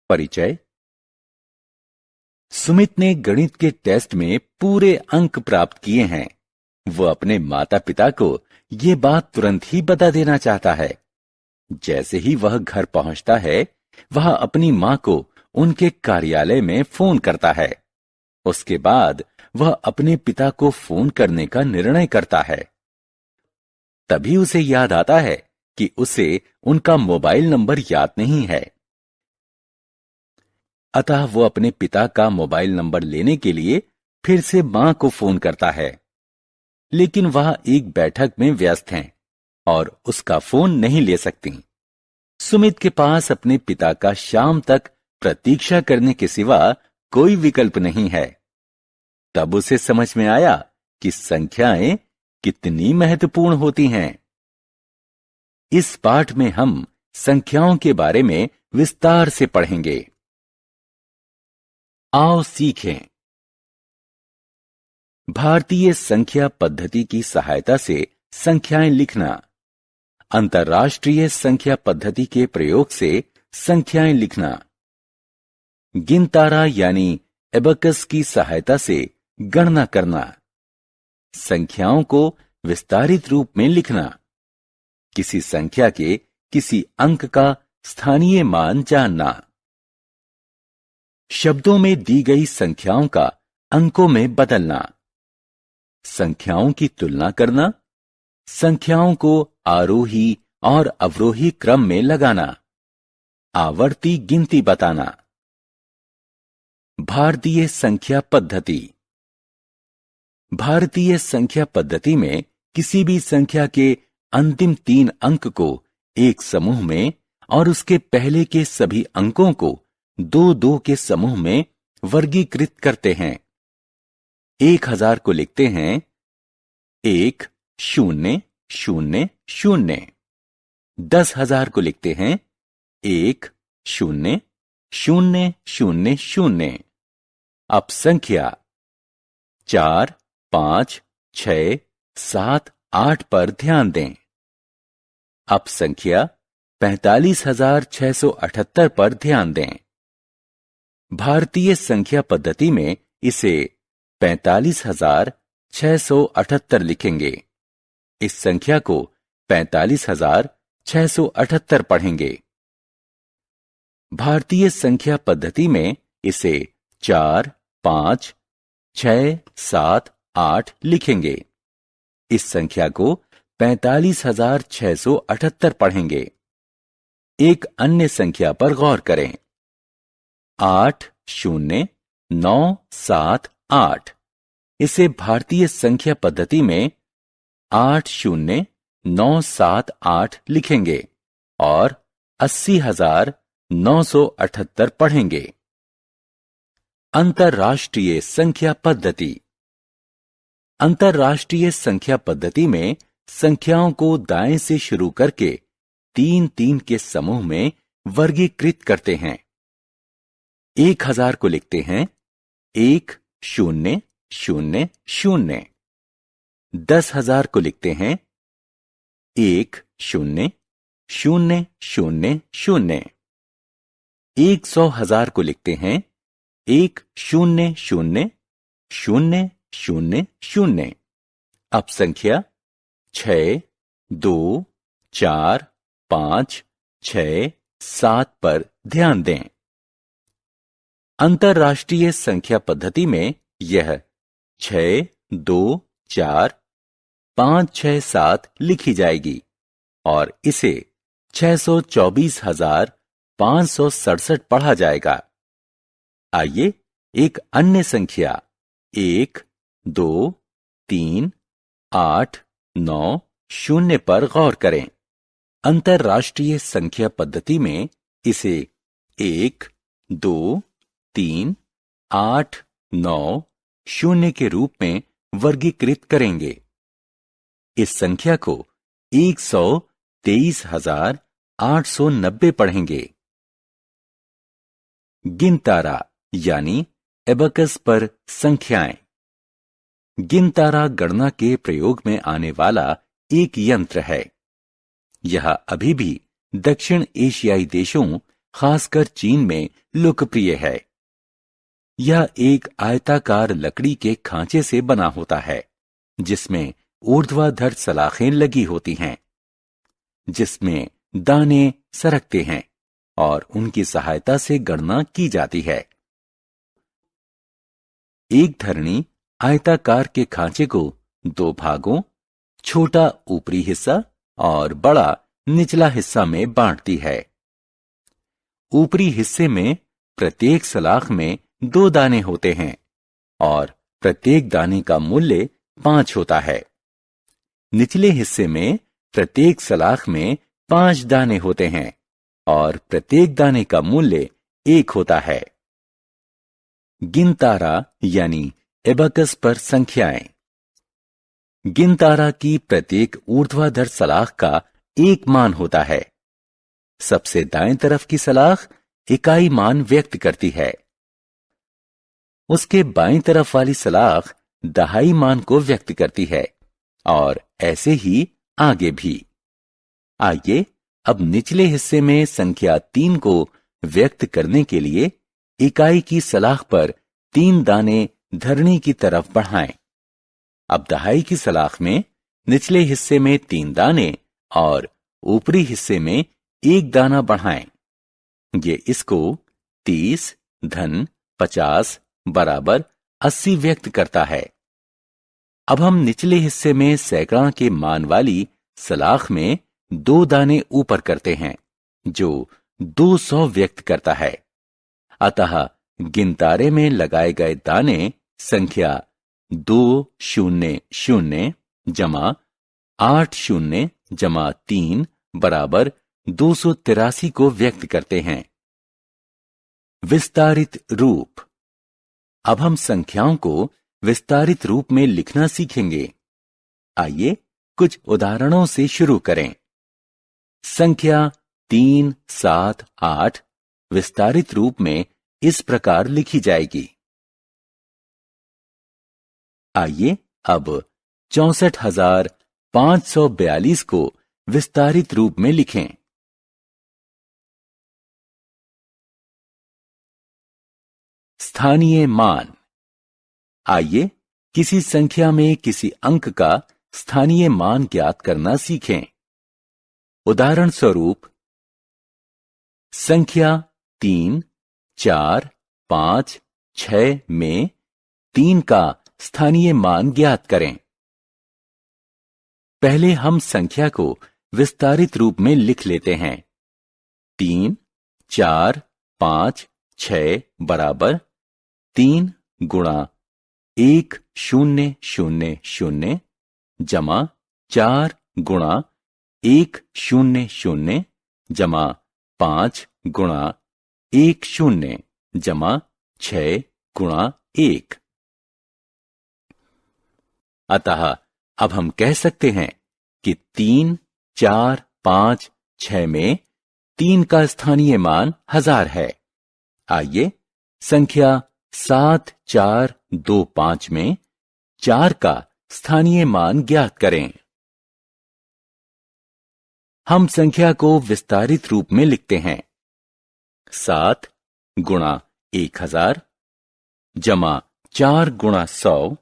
परिचय। सुमित ने गणित के टेस्ट में पूरे अंक प्राप्त किए हैं। वो अपने माता पिता को ये बात तुरंत ही बता देना चाहता है। जैसे ही वह घर पहुंचता है, वह अपनी मां को उनके कार्यालय में फोन करता है। उसके बाद वह अपने पिता को फोन करने का निर्णय करता है। तभी उसे याद आता है कि उसे उनका मोबाइल नंबर याद नहीं है। अतः वो अपने पिता का मोबाइल नंबर लेने के लिए फिर से मां को फोन करता है, लेकिन वह एक बैठक में व्यस्त हैं और उसका फोन नहीं ले सकती। सुमित के पास अपने पिता का शाम तक प्रतीक्षा करने के सिवा कोई विकल्प नहीं है। तब उसे समझ में आया कि संख्याएं कितनी महत्वपूर्ण होती हैं। इस पाठ में हम संख्याओं के बारे में विस्तार से पढ़ेंगे। आओ सीखें। भारतीय संख्या पद्धति की सहायता से संख्याएं लिखना। अंतर्राष्ट्रीय संख्या पद्धति के प्रयोग से संख्याएं लिखना। गिनतारा यानी एबकस की सहायता से गणना करना। संख्याओं को विस्तारित रूप में लिखना। किसी संख्या के किसी अंक का स्थानीय मान जानना। शब्दों में दी गई संख्याओं का अंकों में बदलना। संख्याओं की तुलना करना। संख्याओं को आरोही और अवरोही क्रम में लगाना। आवर्ती गिनती बताना। भारतीय संख्या पद्धति। भारतीय संख्या पद्धति में किसी भी संख्या के अंतिम 3 अंक को एक समूह में और उसके पहले के सभी अंकों को 2-2 के समूह में वर्गीकृत करते हैं। 1000 को लिखते हैं 1 0 0 0। 10,000 को लिखते हैं 1 0 0 0 0। अब संख्या 4 5 6 7 8 पर ध्यान दें। अब संख्या 45,678 पर ध्यान दें। भारतीय संख्या पद्धति में इसे 45,678 लिखेंगे। इस संख्या को 45,678 पढ़ेंगे। भारतीय संख्या पद्धति में इसे 4 5 6 7 8 लिखेंगे। इस संख्या को 45,678 पढ़ेंगे। एक अन्य संख्या पर गौर करें। 8 0 9 7 8। इसे भारतीय संख्या पद्धति में 8 0 9 7 8 लिखेंगे और 80,978 पढ़ेंगे। अंतर्राष्ट्रीय संख्या पद्धति। अंतर्राष्ट्रीय संख्या पद्धति में संख्याओं को दाएं से शुरू करके 3-3 के समूह में वर्गीकृत करते हैं। 1000 को लिखते हैं 1 0 0 0। 10,000 को लिखते हैं 1 0 0 0 0। 100,000 को लिखते हैं 1 0 0 0 0 0। अब संख्या 6 2 4 5 6 7 पर ध्यान दें। अंतर्राष्ट्रीय संख्या पद्धति में यह 6 2 4 5 6 7 लिखी जाएगी और इसे 624,567 पढ़ा जाएगा। आइए एक अन्य संख्या 1 2 3 8 9 0 पर गौर करें। अंतर्राष्ट्रीय संख्या पद्धति में इसे 1 2 3 8 9 0 के रूप में वर्गीकृत करेंगे। इस संख्या को 123,890 पढ़ेंगे। गिनतारा यानी एबकस पर संख्याएं। गिनतारा गणना के प्रयोग में आने वाला एक यंत्र है। यह अभी भी दक्षिण एशियाई देशों, खासकर चीन में लोकप्रिय है। यह एक आयताकार लकड़ी के खांचे से बना होता है, जिसमें ऊर्ध्वाधर सलाखें लगी होती हैं, जिसमें दाने सरकते हैं और उनकी सहायता से गणना की जाती है। एक धरनी आयताकार के खांचे को दो भागों, छोटा ऊपरी हिस्सा और बड़ा निचला हिस्सा में बांटती है। ऊपरी हिस्से में प्रत्येक सलाख में 2 दाने होते हैं और प्रत्येक दाने का मूल्य 5 होता है। निचले हिस्से में प्रत्येक सलाख में 5 दाने होते हैं और प्रत्येक दाने का मूल्य 1 होता है। गिनतारा यानी एबकस पर संख्याएं। गिनतारा की प्रत्येक ऊर्ध्वाधर सलाख का एक मान होता है। सबसे दाएं तरफ की सलाख इकाई मान व्यक्त करती है। उसके बाईं तरफ वाली सलाख दहाई मान को व्यक्त करती है और ऐसे ही आगे भी। आइए अब निचले हिस्से में संख्या 3 को व्यक्त करने के लिए इकाई की सलाख पर 3 दाने धरनी की तरफ बढ़ाएं। अब दहाई की सलाख में निचले हिस्से में 3 दाने और ऊपरी हिस्से में 1 दाना बढ़ाएं। ये इसको 30 धन 50 बराबर 80 व्यक्त करता है। अब हम निचले हिस्से में सैकड़ा के मान वाली सलाख में 2 दाने ऊपर करते हैं, जो 200 व्यक्त करता है। अतः गिनतारे में लगाए गए दाने संख्या 200 जमा 80 जमा 3 बराबर 283 को व्यक्त करते हैं। विस्तारित रूप। अब हम संख्याओं को विस्तारित रूप में लिखना सीखेंगे। आइए कुछ उदाहरणों से शुरू करें। संख्या 3, 7, 8 विस्तारित रूप में इस प्रकार लिखी जाएगी। आइए अब 64,542 को विस्तारित रूप में लिखें। स्थानीय मान। आइए किसी संख्या में किसी अंक का स्थानीय मान ज्ञात करना सीखें। उदाहरण स्वरूप संख्या 3, 4, 5, 6 में 3 का स्थानीय मान ज्ञात करें। पहले हम संख्या को विस्तारित रूप में लिख लेते हैं। 3, 4, 5, 6 बराबर 3 गुणा 1000 जमा 4 गुणा 100 जमा 5 गुणा 10 जमा 6 गुणा 1। अतः अब हम कह सकते हैं कि 3, 4, 5, 6 में 3 का स्थानीय मान 1000 है। आइए संख्या 7, 4, 2, 5 में 4 का स्थानीय मान ज्ञात करें। हम संख्या को विस्तारित रूप में लिखते हैं। 7 गुणा 1000 जमा 4 गुणा 100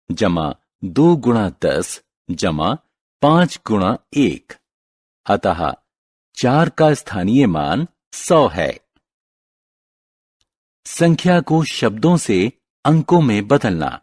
जमा 2 गुणा 10 जमा 5 गुणा 1। अतः 4 का स्थानीय मान 100 है। संख्या को शब्दों से अंकों में बदलना।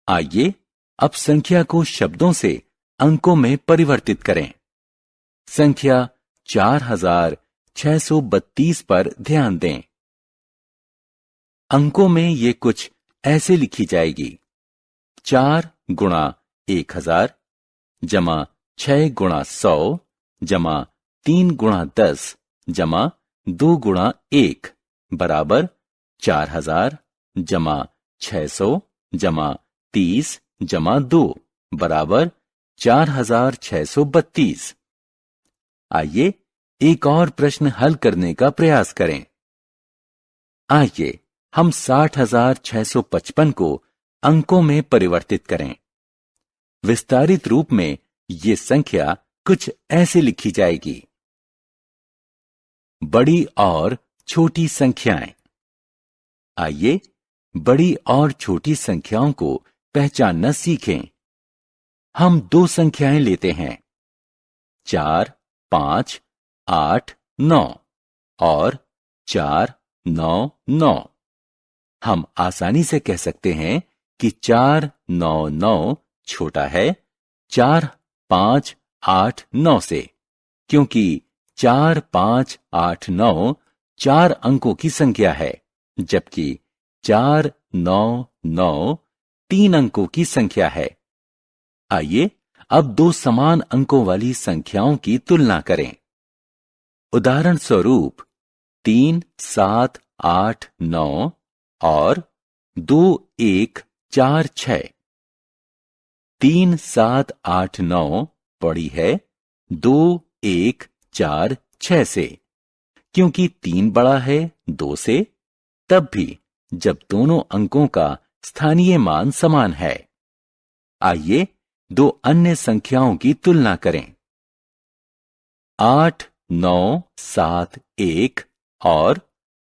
आइए अब संख्या को शब्दों से अंकों में परिवर्तित करें। संख्या 4632 पर ध्यान दें। अंकों में ये कुछ ऐसे लिखी जाएगी। 4 गुणा 1000 जमा 6 गुणा 100 जमा 3 गुणा 10 जमा 2 गुणा 1 बराबर 4000 जमा 600 जमा 30 जमा 2 बराबर 4632। आइए एक और प्रश्न हल करने का प्रयास करें। आइए हम 60,655 को अंकों में परिवर्तित करें। विस्तारित रूप में ये संख्या कुछ ऐसे लिखी जाएगी। बड़ी और छोटी संख्याएं। आइए बड़ी और छोटी संख्याओं को पहचानना सीखें। हम दो संख्याएं लेते हैं, 4, 5, 8, 9 और 4, 9, 9। हम आसानी से कह सकते हैं कि 4, 9, 9 छोटा है 4, 5, 8, 9 से, क्योंकि 4, 5, 8, 9 4 अंकों की संख्या है, जबकि 4, 9, 9 3 अंकों की संख्या है। आइए अब दो समान अंकों वाली संख्याओं की तुलना करें। उदाहरण स्वरूप 3, 7, 8, 9 और 2, 1, 4, 6। 3, 7, 8, 9 बड़ी है 2, 1, 4, 6 से, क्योंकि 3 बड़ा है 2 से, तब भी जब दोनों अंकों का स्थानीय मान समान है। आइए दो अन्य संख्याओं की तुलना करें। 8, 9, 7, 1 और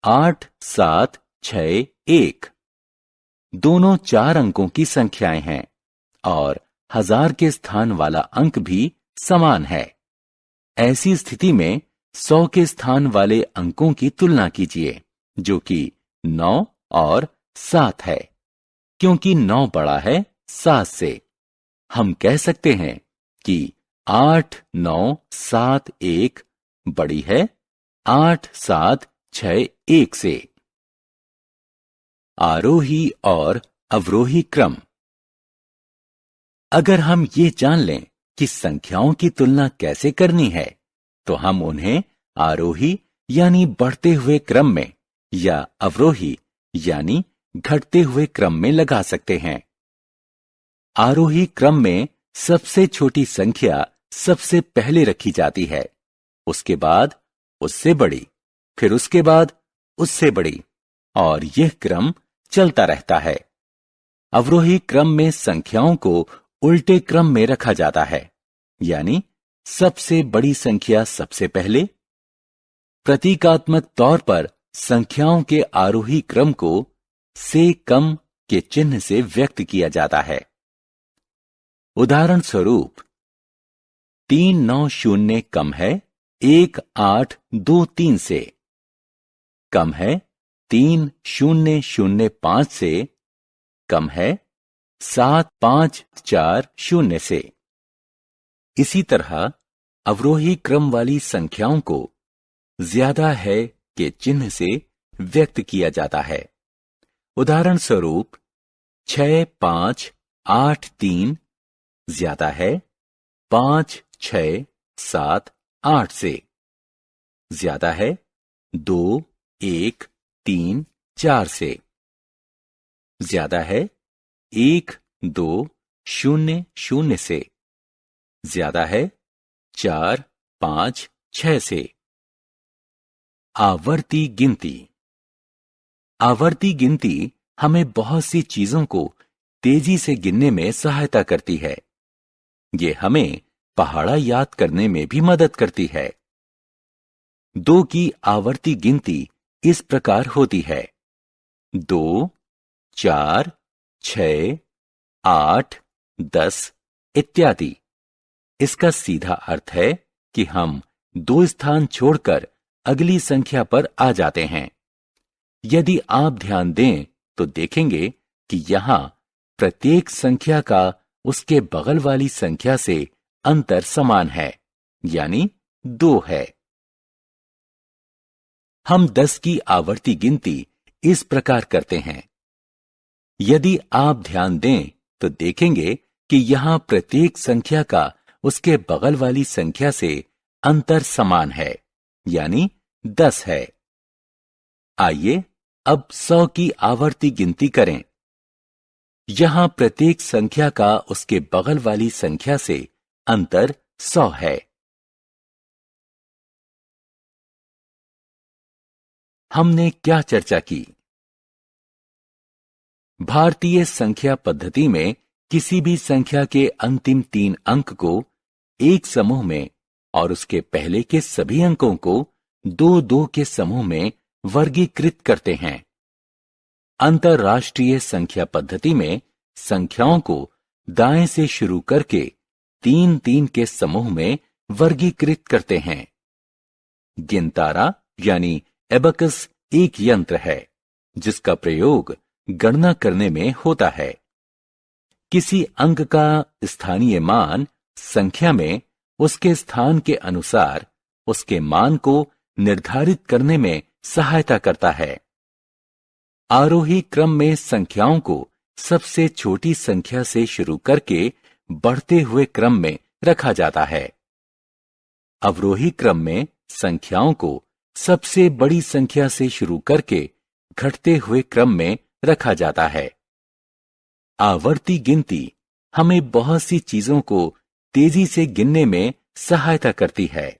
8, 7, 6, 1 दोनों 4 अंकों की संख्याएं हैं और 1000 के स्थान वाला अंक भी समान है। ऐसी स्थिति में 100 के स्थान वाले अंकों की तुलना कीजिए, जो कि 9 और 7 है। क्योंकि 9 बड़ा है 7 से, हम कह सकते हैं कि 8, 9, 7, 1 बड़ी है 8, 7, 6, 1 से। आरोही और अवरोही क्रम। अगर हम ये जान लें कि संख्याओं की तुलना कैसे करनी है, तो हम उन्हें आरोही यानी बढ़ते हुए क्रम में या अवरोही यानी घटते हुए क्रम में लगा सकते हैं। आरोही क्रम में सबसे छोटी संख्या सबसे पहले रखी जाती है, उसके बाद उससे बड़ी, फिर उसके बाद उससे बड़ी, और यह क्रम चलता रहता है। अवरोही क्रम में संख्याओं को उल्टे क्रम में रखा जाता है, यानी सबसे बड़ी संख्या सबसे पहले। प्रतीकात्मक तौर पर संख्याओं के आरोही क्रम को से कम के चिन्ह से व्यक्त किया जाता है। उदाहरण स्वरूप 390 कम है 1823 से, कम है 3005 से, कम है 7540 से। इसी तरह अवरोही क्रम वाली संख्याओं को ज्यादा है के चिन्ह से व्यक्त किया जाता है। उदाहरण स्वरूप 6583 ज्यादा है 5678 से, ज्यादा है 2134 से, ज्यादा है 1200 से, ज्यादा है 456 से। आवर्ती गिनती। आवर्ती गिनती हमें बहुत सी चीजों को तेजी से गिनने में सहायता करती है। ये हमें पहाड़ा याद करने में भी मदद करती है। 2 की आवर्ती गिनती इस प्रकार होती है: 2, 4, 6, 8, 10 इत्यादि। इसका सीधा अर्थ है कि हम 2 स्थान छोड़कर अगली संख्या पर आ जाते हैं। यदि आप ध्यान दें तो देखेंगे कि यहां प्रत्येक संख्या का उसके बगल वाली संख्या से अंतर समान है, यानी 2 है। हम 10 की आवर्ती गिनती इस प्रकार करते हैं। यदि आप ध्यान दें तो देखेंगे कि यहां प्रत्येक संख्या का उसके बगल वाली संख्या से अंतर समान है, यानी 10 है। आइए अब 100 की आवर्ती गिनती करें। यहां प्रत्येक संख्या का उसके बगल वाली संख्या से अंतर 100 है। हमने क्या चर्चा की? भारतीय संख्या पद्धति में किसी भी संख्या के अंतिम 3 अंक को एक समूह में और उसके पहले के सभी अंकों को 2-2 के समूह में वर्गीकृत करते हैं। अंतरराष्ट्रीय संख्या पद्धति में संख्याओं को दाएं से शुरू करके 3-3 के समूह में वर्गीकृत करते हैं। गिनतारा यानी एबकस एक यंत्र है जिसका प्रयोग गणना करने में होता है। किसी अंक का स्थानीय मान संख्या में उसके स्थान के अनुसार उसके मान को निर्धारित करने में सहायता करता है। आरोही क्रम में संख्याओं को सबसे छोटी संख्या से शुरू करके बढ़ते हुए क्रम में रखा जाता है। अवरोही क्रम में संख्याओं को सबसे बड़ी संख्या से शुरू करके घटते हुए क्रम में रखा जाता है। आवर्ती गिनती हमें बहुत सी चीजों को तेजी से गिनने में सहायता करती है।